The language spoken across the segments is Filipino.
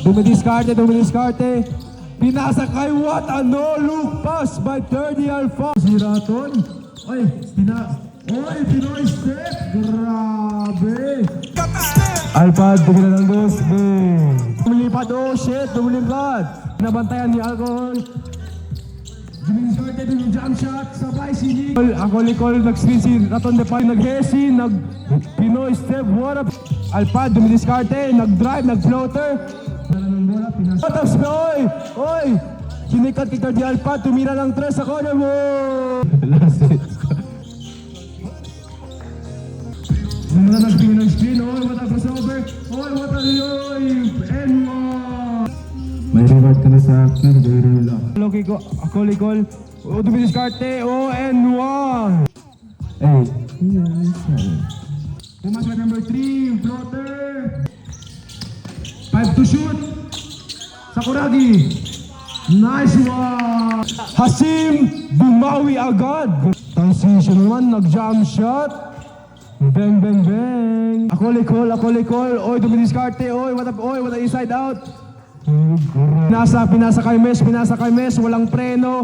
Dumidiskarte. Pinasa kay what a no-look pass by 30 Alpha. Si Raton. Oy, Pinoy step. Grabe. Alpha, tumila ng dos. Tumilipad, oh shit, tumilipad. Nabantayan ni Alcohol. Dumidiskarte din yung jump shot. Sabay si Nick. Ako Nicole, nag-screen si Raton Depay. Nag-hesi, Pinoy step. What up? Alpha, dumidiskarte. Nag-drive, nag-floater. Patas na, oy! Sinikat kay Cardi Alpha, tumira ng 3 sa corner mo! Last hit. Muna nagpingin ng screen, oy, what a crossover! Oy, what a N1! May reward ka na sa akin, Daryl. Ako, Nicole. Dumidiskarte, N1! Hey. Pumas by number 3, floater! 5 to shoot! Sakuragi! Nice one! Hasim! Bumawi agad! Transition naman, nag-jump shot! Bang, bang, bang! Ako Nicole! Oy, dumidiskarte! Oy, what a inside out! Pinasa kay Mes, walang preno!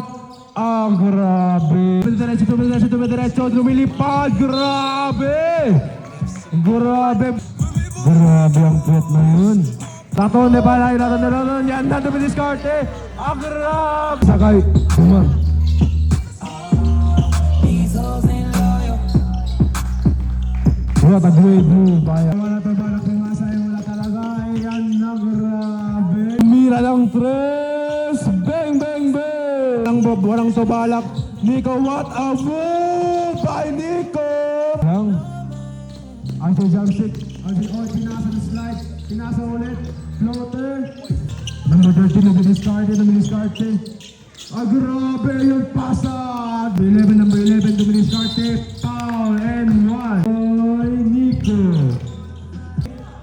Ah, grabe! Dumidiretso, lumilipad! Grabe! Grabe ang puwet na yun! Raton Depay, yan na dumidiskarte! Agrab! Sakay! Buma! What a great move! Wala pumasay, wala talaga! Yan na, grabe! Mira ng 3! Bang, bang, bang! Walang tubalak! Nico, what a move by Nico! Until jump stick, pinasa ng slide, pinasa ulit, floater. Number 13, dumidiskarte. Ah, grabe yung pasa! Number 11, dumidiskarte, foul, and 1. Oy, Nico.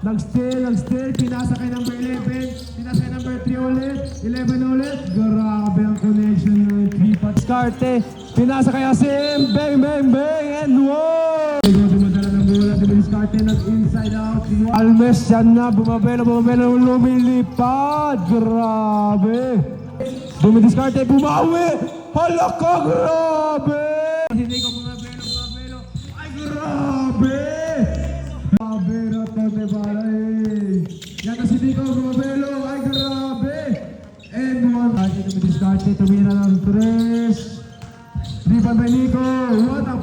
Nag-steal, pinasa kay number 11, pinasa kay number 3 ulit, 11 ulit. Grabe ang connection ng 3-pot. Diskarte, pinasa kay Asim, bang, bang, bang, and 1. Dumidiskarte, nag-inside out. Almes, yan na, bumabelo, lumilipad. Grabe. Dumidiskarte, bumawi. Hala ka, grabe. Hindi ko bumabelo. Ay, grabe. Grabe, Raton Depay. Yan na si Nico, bumabelo. Ay, grabe. And 1. Dumidiskarte, tumira ng 3. Riban by Nico. What a...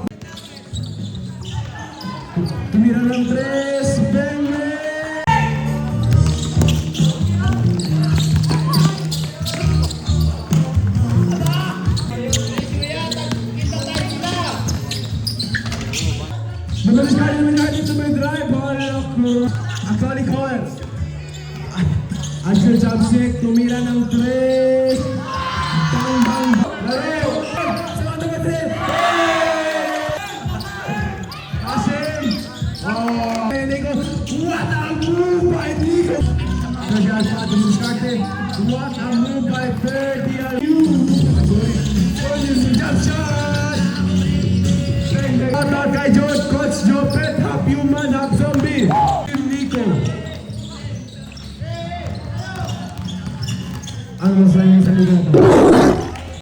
Tumira ng 3, bang, bang! Mabilis ka naman natin sa may drive, ako Nicole. Ansel Jabsik, tumira ng 3. Bang, bang, bang! Laro! Saan naman 3? What a move by Nico! What a move by 30 Alpha!